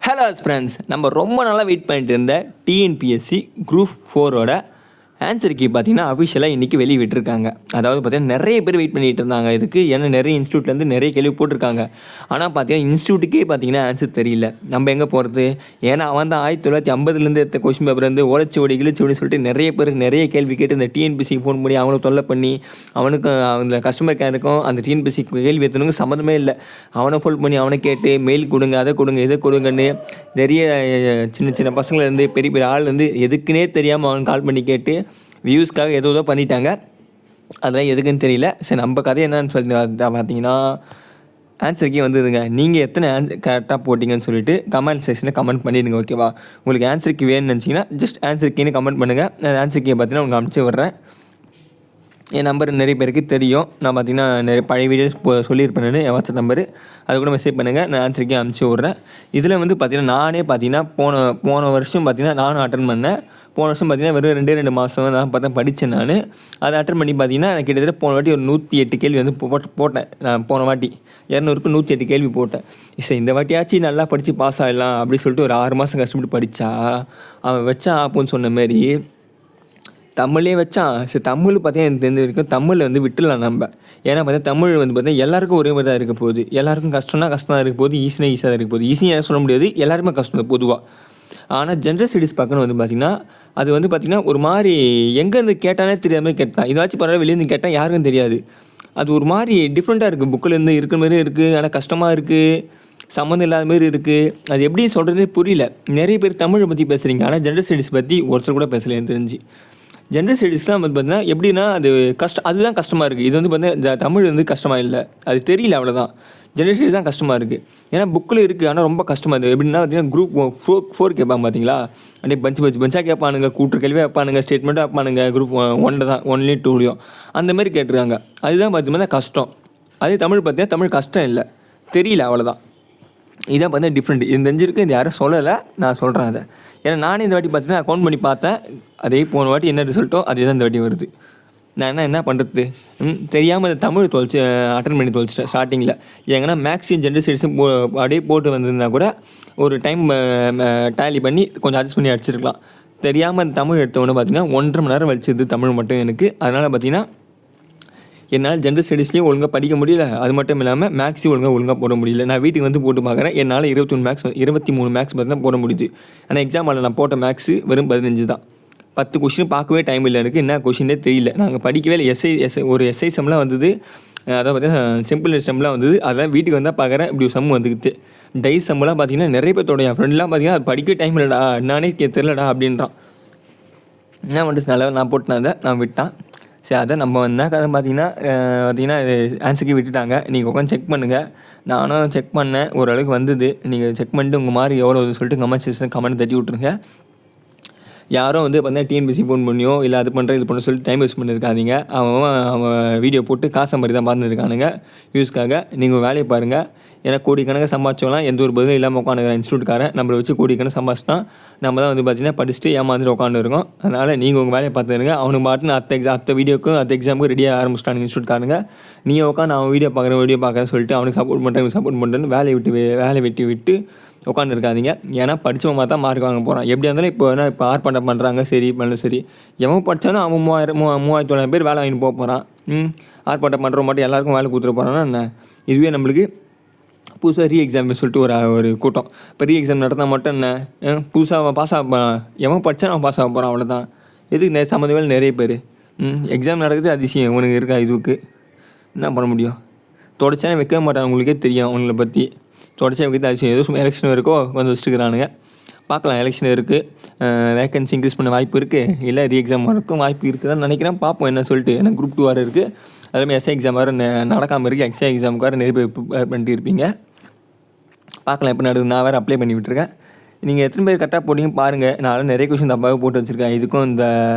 Hello friends, நம்ம ரொம்ப நாளாக வெயிட் பண்ணிட்டு இருந்த டிஎன்பிஎஸ்சி குரூப் 4ஓட ஆன்சர் கீ பார்த்தீங்கன்னா அஃபிஷியலாக இன்றைக்கி வெளியே விட்டுருக்காங்க. அதாவது பார்த்தீங்கன்னா நிறைய பேர் வெயிட் பண்ணிகிட்டு இருந்தாங்க இதுக்கு. ஏன்னா நிறைய இன்ஸ்டியூட்லேருந்து நிறைய கேள்வி போட்டிருக்காங்க. ஆனால் பார்த்தீங்கன்னா இன்ஸ்டியூட்டுக்கே பார்த்தீங்கன்னா ஆன்சர் தெரியல. நம்ம எங்கே போகிறது? ஏன்னா அவன் தான் 1950லேருந்து எடுத்த கொஸ்டின் பேப்பர் வந்து ஓலைச்சுவடி கிழிச்சுவடி சொல்லிட்டு நிறைய பேருக்கு நிறைய கேள்வி கேட்டு இந்த டிஎன்பிஎஸ்சிக்கு ஃபோன் பண்ணி அவனுக்கு தொல்லை பண்ணி அவனுக்கு அந்த கஸ்டமர் கேருக்கும் அந்த டிஎன்பிஎஸ்சிக்கு கேள்வி எத்தனுக்கும் சம்மந்தமே இல்லை. அவனை ஃபோன் பண்ணி அவனை கேட்டு மெயில் கொடுங்க, அதை கொடுங்க, இதை கொடுங்கன்னு நிறைய சின்ன சின்ன பசங்கள்லேருந்து பெரிய பெரிய ஆள் வந்து எதுக்குன்னே தெரியாமல் அவன் கால் பண்ணி கேட்டு வியூஸ்க்காக ஏதோ பண்ணிட்டாங்க. அதெல்லாம் எதுக்குன்னு தெரியல. சரி, நம்ம கதை என்னன்னு சொல்லி பார்த்தீங்கன்னா ஆன்சருக்கே வந்துடுங்க. நீங்கள் எத்தனை கரெக்டாக போட்டிங்கன்னு சொல்லிட்டு கமெண்ட் செக்ஷனில் கமெண்ட் பண்ணிடுங்க. ஓகேவா? உங்களுக்கு ஆன்சருக்கு வேணும்னு நினச்சிங்கன்னா ஜஸ்ட் ஆன்சருக்கேன்னு கமெண்ட் பண்ணுங்கள். நான் ஆன்சருக்கே பார்த்தீங்கன்னா உங்களுக்கு அனுப்பிச்சி விட்றேன். என் நம்பர் நிறைய பேருக்கு தெரியும். நான் பார்த்தீங்கன்னா நிறைய பழைய வீடியோஸ் சொல்லியிருப்பேன். என் வாட்ஸ்அப் நம்பரு அது கூட மெசேஜ் பண்ணுங்கள். நான் ஆன்சருக்கே அனுப்பிச்சி விட்றேன். இதில் வந்து பார்த்தீங்கன்னா நானே பார்த்தீங்கன்னா போன வருஷம் பார்த்தீங்கன்னா நானும் அட்டன் பண்ணேன். போன வருஷம் பார்த்தீங்கன்னா வெறும் 2 மாதம் தான் பார்த்தா படித்தேன். நான் அதை அட்டன் பண்ணி பார்த்தீங்கன்னா எனக்கு கிட்டத்தட்ட போன வாட்டி ஒரு 108 கேள்வி வந்து போட்டேன். நான் போன வாட்டி 200க்கு 108 கேள்வி போட்டேன். சரி, இந்த வாட்டியாச்சு நல்லா படித்து பாஸ் ஆகிடலாம் அப்படின்னு சொல்லிட்டு ஒரு 6 மாதம் கஷ்டப்பட்டு படித்தா அவன் வச்சான் ஆப்புன்னு சொன்ன மாரி தமிழே வச்சான். சரி, தமிழ் பார்த்தீங்கன்னா எனக்கு தெரிஞ்ச வரைக்கும் தமிழில் வந்து விட்டுடலாம் நம்ம. ஏன்னா பார்த்தா தமிழ் வந்து பார்த்தீங்கன்னா எல்லாருக்கும் ஒரே மாதிரி தான் இருக்க போகுது. எல்லாருக்கும் கஷ்டம்னா கஷ்டம் தான் இருக்க போகுது, ஈஸியாக தான் இருக்க போகுது. ஈஸியாக சொல்ல முடியாது, எல்லாருமே கஷ்டம் பொதுவாக. ஆனால் ஜென்ரல் ஸ்டடீஸ் பார்க்கணும் வந்து பார்த்திங்கன்னா அது வந்து பார்த்திங்கன்னா ஒரு மாதிரி எங்கேருந்து கேட்டானே தெரியாத மாதிரி கேட்டான். இதாச்சும் பரவாயில்ல, வெளியேருந்து கேட்டால் யாருக்கும் தெரியாது. அது ஒரு மாதிரி டிஃப்ரெண்ட்டாக இருக்குது. புக்கிலேருந்து இருக்கிற மாதிரி இருக்குது, ஆனால் கஷ்டமாக இருக்குது, சம்மந்தம் இல்லாத மாதிரி இருக்குது. அது எப்படி சொல்கிறதே புரியல. நிறைய பேர் தமிழை பற்றி பேசுகிறீங்க, ஆனால் ஜென்ரல் ஸ்டடீஸ் பற்றி ஒருத்தர் கூட பேசலை எனக்கு தெரிஞ்சு. ஜென்ரல் ஸ்டடீஸ்லாம் வந்து பார்த்தீங்கன்னா எப்படின்னா அது அதுதான் கஷ்டமாக இருக்குது. இது வந்து பார்த்தீங்கன்னா தமிழ் வந்து கஷ்டமாக இல்லை, அது தெரியல, அவ்வளோதான். ஜென்ரல் ஸ்டடீஸ் தான் கஷ்டமாக இருக்குது. ஏன்னா புக்கில் இருக்குது, ஆனால் ரொம்ப கஷ்டமாக இருக்குது. எப்படின்னா பார்த்தீங்கன்னா குரூப் 4 கேட்பாங்க பார்த்தீங்களா? அப்படியே பஞ்சாக கேட்பானுங்க, கூட்டுற கேள்வியாக வைப்பானுங்க, ஸ்டேட்மெண்ட்டாக வைப்பானுங்க. குரூப் 1 தான், 1லேயும் 2லேயும் அந்த மாதிரி கேட்டுருக்காங்க. அதுதான் பார்த்தீங்கன்னா கஷ்டம். அதே தமிழ் பார்த்தீங்கன்னா தமிழ் கஷ்டம் இல்லை, தெரியல, அவ்வளோதான். இதான் பார்த்தீங்கன்னா டிஃப்ரெண்ட். இது தெரிஞ்சிருக்கு, இது யாரும் சொல்லலை, நான் சொல்கிறேன் அதை. ஏன்னா நானே இந்த வாட்டி பார்த்தீங்கன்னா அக்கௌண்ட் பண்ணி பார்த்தேன். அதே போன வாட்டி என்ன ரிசல்ட்டோ அதே தான் இந்த வாட்டி வருது. நான் என்ன பண்ணுறது தெரியாமல் இந்த தமிழ் அட்டன் பண்ணி தொலைச்சிட்டேன் ஸ்டார்டிங்கில். ஏங்கன்னா மேக்ஸியும் ஜென்ரல் ஸ்டடீஸும் அப்படியே போட்டு வந்திருந்தா கூட ஒரு டைம் டேலி பண்ணி கொஞ்சம் அட்ஜஸ்ட் பண்ணி அடிச்சிருக்கலாம். தெரியாமல் இந்த தமிழ் எடுத்தவொன்னே பார்த்தீங்கன்னா 1.5 மணி நேரம் வலிச்சிது தமிழ் மட்டும் எனக்கு. அதனால் பார்த்தீங்கன்னா என்னால் ஜென்ரல் ஸ்டடீஸ்லேயும் ஒழுங்காக படிக்க முடியல, அது மட்டும் இல்லாமல் மேக்ஸையும் ஒழுங்காக போட முடியல. நான் வீட்டுக்கு வந்து போட்டு பார்க்குறேன், என்னால் 23 மேக்ஸ் பார்த்தா போட முடியுது. ஆனால் எக்ஸாம் ஆல் நான் போட்ட மேக்ஸு வெறும் 15 தான். 10 கொஷின் பார்க்கவே டைம் இல்லை எனக்கு. என்ன கொஷினே தெரியல. நாங்கள் படிக்கவே இல்லை. ஒரு எஸ்ஐ சம்லாம் வந்தது, அதாவது பார்த்தீங்கன்னா சிம்பிள் சம்லாம் வந்தது. அதெல்லாம் வீட்டுக்கு வந்தால் பார்க்குறேன் இப்படி ஒரு சம் வந்துக்கிட்டு. டை சம்லாம் பார்த்தீங்கன்னா நிறைய பேர்த்தோட என் ஃப்ரெண்ட்லாம் பார்த்தீங்கன்னா அது படிக்க டைம் இல்லைடா, நானே தெரிலடா அப்படின்றான். என்ன பண்ணுறது, நான் போட்டேன், நான் விட்டான். சரி, அதை நம்ம என்ன கதை பார்த்தீங்கன்னா ஆன்சருக்கு விட்டுட்டாங்க. நீங்கள் உட்காந்து செக் பண்ணுங்கள். நானும் செக் பண்ணேன், ஓரளவுக்கு வந்தது. நீங்கள் செக் பண்ணிட்டு உங்கள் மாதிரி எவ்வளோ சொல்லிட்டு கமெண்ட் தட்டி விட்ருங்க. யாரும் வந்து பார்த்தீங்கன்னா டிஎன்பிஎஸ்சி ஃபோன் பண்ணியோ இல்லை அது பண்ணுற இது பண்ண சொல்லிட்டு டைம் வேஸ்ட் பண்ணியிருக்காதீங்க. அவன் வீடியோ போட்டு காசை மாதிரி தான் பார்த்துருக்கானுங்க யூஸ்க்காக. நீங்கள் வேலையை பாருங்கள். ஏன்னா கோடிக்கணக்காக சம்பாதிச்சோலாம் எந்த ஒரு பதிலும் இல்லாமல் உட்காந்துருக்கான் இன்ஸ்டியூட்காரன். நம்மளை வச்சு கோடிக்கணக்காக சம்பாதிச்சிட்டா நம்ம தான் வந்து பார்த்தீங்கன்னா படிச்சுட்டு ஏமாந்துட்டு உட்காந்துருக்கோம். அதனால் நீங்கள் உங்கள் வேலையை பார்த்துருங்க. அவனுக்கு பாட்டுன்னு அடுத்த வீடியோக்கும் அடுத்த எக்ஸாமுக்கும் ரெடியாக ஆரம்பிச்சிட்டானுங்க இன்ஸ்டியூட்காரங்க. நீங்கள் உட்காந்து அவன் வீடியோ பார்க்குறேன் சொல்லிட்டு அவனுக்கு சப்போர்ட் பண்ணுறேன்னு வேலையை விட்டு உட்காந்துருக்காதீங்க. ஏன்னா படித்தவங்க தான் மார்க் வாங்க போகிறான். எப்படியா இருந்தாலும் இப்போ ஆர்ப்பாட்டம் பண்ணுறாங்க, சரி பண்ணல, சரி எவன் படித்தாலும் அவன் 3000 பேர் வேலை வாங்கிட்டு போக போகிறான். ஆர்ப்பாட்டம் பண்ணுறவங்க மட்டும் எல்லாருக்கும் வேலை கொடுத்துட்டு போகிறான்னா என்ன? இதுவே நம்மளுக்கு புதுசாக எக்ஸாம் சொல்லிட்டு ஒரு கூட்டம். இப்போ எக்ஸாம் நடந்தால் மட்டும் என்ன, புதுசாக பாஸ் ஆக எவன் படித்தா அவன் பாஸ் ஆக போகிறான், அவ்வளோதான். எதுக்கு சம்மந்த வேலை நிறைய பேர் எக்ஸாம் நடக்குது, அதிசயம் உனக்கு இருக்கா? இதுக்கு என்ன பண்ண முடியும்? தொடச்சானே வைக்கவே மாட்டான், உங்களுக்கே தெரியும் அவங்கள பற்றி. தொடர்ச்சியாக வைக்கிறது அதிசயம். ஏதோ சும்மா எலெக்ஷன் இருக்கோ வந்து வச்சுருக்கிறானுங்க. பார்க்கலாம், எலெக்ஷன் இருக்குது, வேக்கன்சி இன்க்ரீஸ் பண்ண வாய்ப்பு இருக்குது, இல்லை எக்ஸாம் வரக்கும் வாய்ப்பு இருக்குதுன்னு நினைக்கிறேன். பார்ப்போம் என்ன சொல்லிட்டு. ஏன்னா குரூப் 2 இருக்குது, அதுமாதிரி எஸ்ஐ எக்ஸாம் வேறு நடக்காமல் இருக்குது. எக்ஸாம் எக்ஸாமுக்கு வேறு நிறைய பேர் ப்ரிப்பேர் பண்ணிட்டு இருப்பீங்க. பார்க்கலாம் எப்படி நடக்குது. நான் வேறு அப்ளை பண்ணி விட்டுருக்கேன். நீங்கள் எத்தனை பேர் கரெக்டாக போட்டிங்க பாருங்கள். நான் நிறைய கொஷின் தப்பாகவே போட்டு வச்சுருக்கேன். இதுக்கும்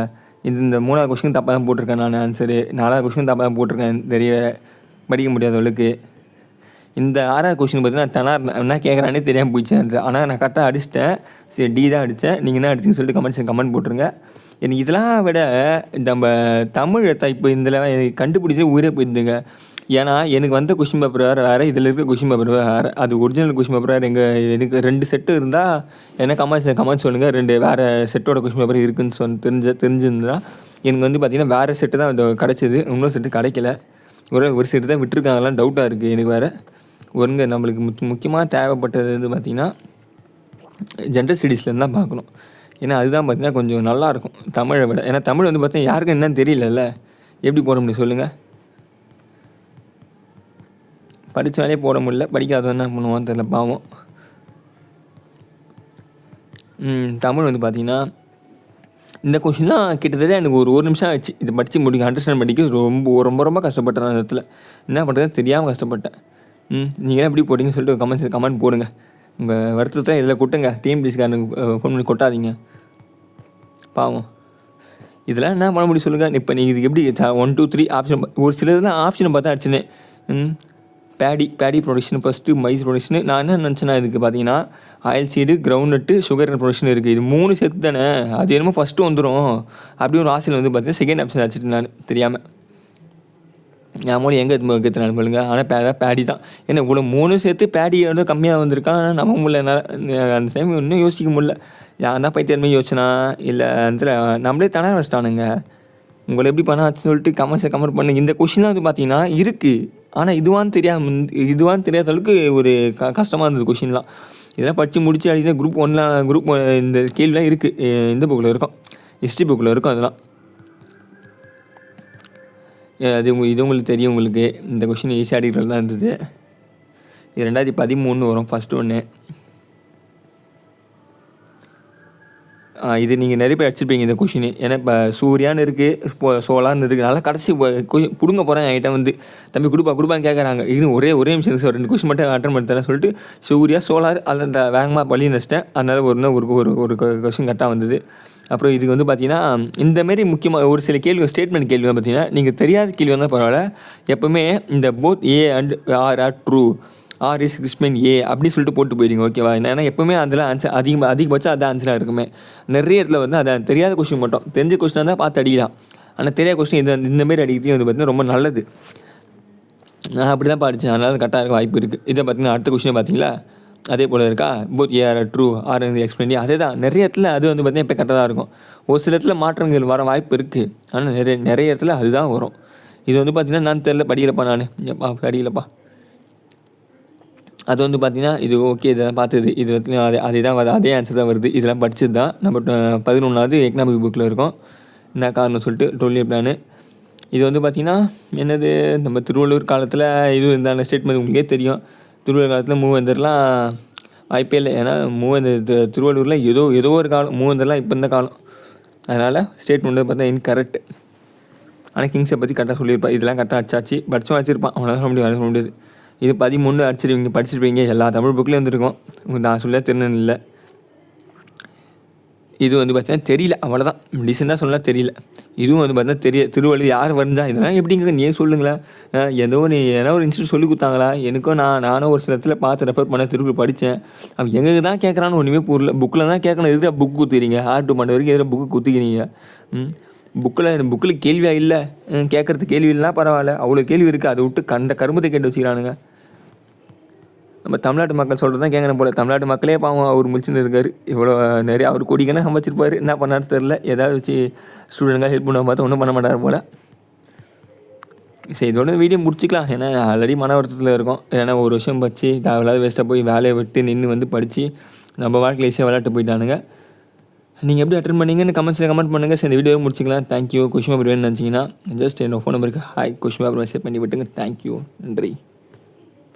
இந்த 3வது கொஷின் தப்பாக தான் போட்டிருக்கேன் நான் ஆன்சரு. 4வது கொஷின் தப்பாக தான் போட்டிருக்கேன். நிறைய படிக்க முடியாதவளுக்கு. இந்த 6வது கொஷின் பார்த்தீங்கன்னா என்ன கேட்குறானே தெரியாமல் போயிடுச்சேன். ஆனால் நான் கரெக்டாக அடிச்சிட்டேன். சரி, டி தான் அடித்தேன். நீங்கள் என்ன அடிச்சுன்னு சொல்லிட்டு கமெண்ட் போட்டுருங்க. எனக்கு இதெல்லாம் விட நம்ம தமிழ் இப்போ இதில் கண்டுபிடிச்சி உயிரே போயிருந்துங்க. ஏன்னா எனக்கு வந்த கொஷின் பேப்பர் வேறு இதில் இருக்க கொஷின் பேப்பர் வேறு. அது ஒரிஜினல் கொஷின் பேப்பர் வேறு. எனக்கு 2 செட்டு இருந்தால் என்ன கமெண்ட் சொல்லுங்கள். 2 வேறு செட்டோட கொஷின் பேப்பர் இருக்குதுன்னு தெரிஞ்சிருந்தா எனக்கு வந்து பார்த்திங்கன்னா வேறு செட்டு தான் கிடச்சிது. இன்னொரு செட்டு கிடைக்கல. ஒரு செட்டு தான் விட்டுருக்காங்களான்னு டவுட்டாக இருக்குது எனக்கு வேறு. நம்மளுக்கு முக்கியமாக தேவைப்பட்டது வந்து பார்த்திங்கன்னா ஜென்ரல் ஸ்டடீஸ்லேருந்து தான் பார்க்கணும். ஏன்னா அதுதான் பார்த்திங்கன்னா கொஞ்சம் நல்லாயிருக்கும் தமிழை விட. ஏன்னா தமிழ் வந்து பார்த்தீங்கன்னா யாருக்கும் என்னன்னு தெரியலல்ல, எப்படி போட முடியும் சொல்லுங்கள். படித்தாலே போட முடியல, படிக்காதவன் என்ன பண்ணுவான்னு தெரியல பாவம். தமிழ் வந்து பார்த்திங்கன்னா இந்த கொஷின்லாம் கிட்டத்தட்ட எனக்கு ஒரு நிமிஷம் ஆச்சு இதை படித்து முடிக்க, அண்டர்ஸ்டாண்ட் பண்ணிக்க ரொம்ப ரொம்ப ரொம்ப கஷ்டப்பட்டேன். அந்த இடத்துல என்ன பண்ணுறது தெரியாமல் கஷ்டப்பட்டேன். நீங்களே எப்படி போட்டிங்கன்னு சொல்லிட்டு கமெண்ட் போடுங்க. உங்கள் வருத்தத்தை இதில் கொட்டுங்க. டிஎன்பிஎஸ்சிக்காரனுக்கு ஃபோன் பண்ணி கொட்டாதீங்க பாவம். இதெல்லாம் என்ன பண்ண முடியும் சொல்லுங்கள். இப்போ நீங்கள் இதுக்கு எப்படி 1 2 3 ஆப்ஷன், ஒரு சிலதுலாம் ஆப்ஷனை பார்த்தா அடிச்சுனே paddy production first, maize production. நான் என்ன நினச்சேன்னா இதுக்கு பார்த்தீங்கன்னா oil seed, groundnut, sugar production இருக்குது. இது 3 சேர்த்து தானே, அது என்னமோ ஃபஸ்ட்டு வந்துடும் அப்படி ஒரு ஆசையில் வந்து பார்த்தீங்கன்னா செகண்ட் ஆப்ஷன் அடிச்சிட்டு நான் தெரியாமல். என் மூலம் எங்கே கற்றுனாலும் சொல்லுங்கள். ஆனால் பேடி தான். ஏன்னா இவ்வளோ 3 சேர்த்து பேடி வந்து கம்மியாக வந்திருக்கான். ஆனால் நம்ம முடியல, அந்த டைம் இன்னும் யோசிக்க முடியல. யார் தான் பைத்தியமே யோசனா இல்லை அந்த நம்மளே தட வச்சிட்டானுங்க. உங்களை எப்படி பண்ணாச்சு சொல்லிட்டு கமெண்ட் பண்ணுங்க. இந்த கொஷின் தான் வந்து பார்த்தீங்கன்னா இருக்குது. ஆனால் இதுவான்னு தெரியாத அளவுக்கு ஒரு கஷ்டமாக இருந்தது கொஷின்லாம். இதெல்லாம் படித்து முடிச்சு அடிக்கிற குரூப் 1 இந்த கேள்விலாம் இருக்குது. இந்த புக்கில் இருக்கும், ஹிஸ்ட்ரி புக்கில் இருக்கும். அதெல்லாம் இது உங்களுக்கு தெரியும். உங்களுக்கு இந்த கொஷின் ஈஸியாக அடிக்கிறது தான் இருந்தது. இது 2013 வரும் ஃபஸ்ட்டு ஒன்று. இது நீங்கள் நிறைய பேர் அடிச்சிருப்பீங்க இந்த கொஷின். ஏன்னா இப்போ சூர்யான்னு இருக்குது, சோலான்னு இருக்குது. நல்லா கடைசி கொடுங்க போகிறேன் என்கிட்ட வந்து தம்பி கொடுப்பான்னு கேட்குறாங்க. இது ஒரே நிமிஷம் சார் 2 கொஷின் மட்டும் அட்டன் பண்ணி தரேன் சொல்லிட்டு சூர்யா சோலார் அதில் வேகமாக பள்ளி நினச்சிட்டேன். அதனால் ஒரு கொஷின் கரெக்டாக வந்தது. அப்புறம் இதுக்கு வந்து பார்த்தீங்கன்னா இந்தமாரி முக்கியமாக ஒரு சில ஸ்டேட்மெண்ட் கேள்வி வந்து பார்த்தீங்கன்னா நீங்கள் தெரியாத கேள்வி வந்தால் பரவாயில்ல, எப்போவுமே இந்த both A and R true, R is கிறிஸ்மென் ஏ அப்படி சொல்லிட்டு போட்டு போயிடுங்க. ஓகேவா? ஏன்னா எப்போவுமே அதில் ஆன்சர் அதிகபட்சம் அதான் ஆன்சராக இருக்குமே. நிறைய இடத்துல வந்து அதை தெரியாத கொஸ்டின் மட்டும், தெரிஞ்ச கொஸ்டினாக தான் பார்த்து அடிக்கலாம். ஆனால் தெரியாத கொஸ்டின் இந்தமாரி அடிக்கிறது வந்து பார்த்திங்கன்னா ரொம்ப நல்லது. நான் அப்படி தான் படித்தேன். அதனால் கரெக்டாக இருக்க வாய்ப்பு இருக்குது. இதை பார்த்திங்கன்னா அடுத்த கொஸ்டின் பார்த்தீங்களா அதே போல் இருக்கா, both A are true, or explain. அதே தான் நிறைய இடத்துல அது வந்து பார்த்திங்கன்னா இப்போ கரெக்டாக தான் இருக்கும். ஒரு சில இடத்துல மாற்றங்கள் வர வாய்ப்பு இருக்குது. ஆனால் நிறைய இடத்துல அதுதான் வரும். இது வந்து பார்த்திங்கன்னா நான் தெரியல, படிக்கலப்பா, நான் படிக்கலப்பா. அது வந்து பார்த்திங்கன்னா இது ஓகே, இதெல்லாம் பார்த்தது, இது வந்து அதே தான் அதே ஆன்சர் தான் வருது. இதெல்லாம் படித்தது தான். நம்ம 11வது எக்கனாமிக் புக்கில் இருக்கும். என்ன காரணம் சொல்லிட்டு 12 பிளானு. இது வந்து பார்த்திங்கன்னா என்னது, நம்ம திருவள்ளுவர் காலத்தில் இது இந்த ஸ்டேட்மெண்ட் உங்களுக்கே தெரியும். திருவள்ளுவர் காலத்தில் மூவேந்தர்லாம் வாய்ப்பே இல்லை. ஏன்னா திருவள்ளுவரில் ஏதோ ஒரு காலம், மூவேந்தர்லாம் இப்போ இந்த காலம். அதனால் ஸ்டேட்மெண்ட் பார்த்தா இன்கரெக்ட். ஆனால் கிங்ஸை பற்றி கரெக்டாக சொல்லியிருப்பாள். இதெல்லாம் கரெக்டாக அடிச்சாச்சு, படித்தும் வச்சுருப்பான். அவனால் சொல்ல முடியாது. இது 13 படிச்சிருப்பீங்க. எல்லா தமிழ் புக்லேயும் வந்துருக்கும். நான் சொல்ல தெரிஞ்சது இல்லை. இது வந்து பார்த்தீங்கன்னா தெரியல, அவ்வளோதான். டீசெண்டாக சொல்ல தெரியல. இதுவும் வந்து பார்த்தீங்கன்னா திருவள்ளுவர் யார் வரைஞ்சா, இதெல்லாம் எப்படிங்க நீ சொல்லுங்களேன். ஏதோ ஒரு இன்ஸ்டியூட் சொல்லி கொடுத்தாங்களா எனக்கும்? நானும் ஒரு சில இடத்துல பார்த்து ரெஃபர் பண்ண திருவள்ளுவர் படித்தேன். அவன் எங்களுக்கு தான் கேட்குறான்னு ஒன்றுமே புரியல. புக்கில் தான் கேட்கணும். எதுக்கு புக் குத்துக்கிறீங்க? ஆர்ட் பண்ண வரைக்கும் எதில் புக்கு குத்துக்கிறீங்க? புக்கில் கேள்வியாக இல்லை, கேட்குறது கேள்வி இல்லைனா பரவாயில்ல. அவ்வளோ கேள்வி இருக்குது. அதை விட்டு கண்ட கருமத்தை கேட்டு வச்சுக்கிறானுங்க. நம்ம தமிழ்நாட்டு மக்கள் சொல்கிறது தான் கேட்கணும் போல். தமிழ்நாட்டு மக்களே பாவம் அவர் முடிச்சுன்னு இருக்கார். இவ்வளோ நிறைய அவர் கோடிக்கெல்லாம் சமைச்சிருப்பார். என்ன பண்ணாரு தெரில. ஏதாவது வச்சு ஸ்டூடெண்ட்காக ஹெல்ப் பண்ண பார்த்தா ஒன்றும் பண்ண மாட்டார் போல். சரி, இதோட வீடியோ முடிச்சிக்கலாம். ஏன்னா ஆல்ரெடி மன வருத்தத்தில் இருக்கும். ஏன்னா ஒரு வருஷம் படித்து தேவையில்லாத வேஸ்ட்டாக போய் வேலையை விட்டு நின்று வந்து படித்து நம்ம வாழ்க்கையில் ஈஸியாக விளையாட்டு போயிட்டானுங்க. நீங்கள் எப்படி அட்டன் பண்ணீங்கன்னு கமெண்ட் பண்ணுங்கள். சரி, இந்த வீடியோவை முடிச்சிக்கலாம். தேங்க்யூ. கொஷின் பேப்பர் வேணும்னு நினச்சிங்கன்னா ஜஸ்ட் என்னோட ஃபோன் நம்பருக்கு ஹாய் கொஷின் பேப்பர் மெசேஜ் பண்ணி விட்டுங்க. தேங்க்யூ, நன்றி.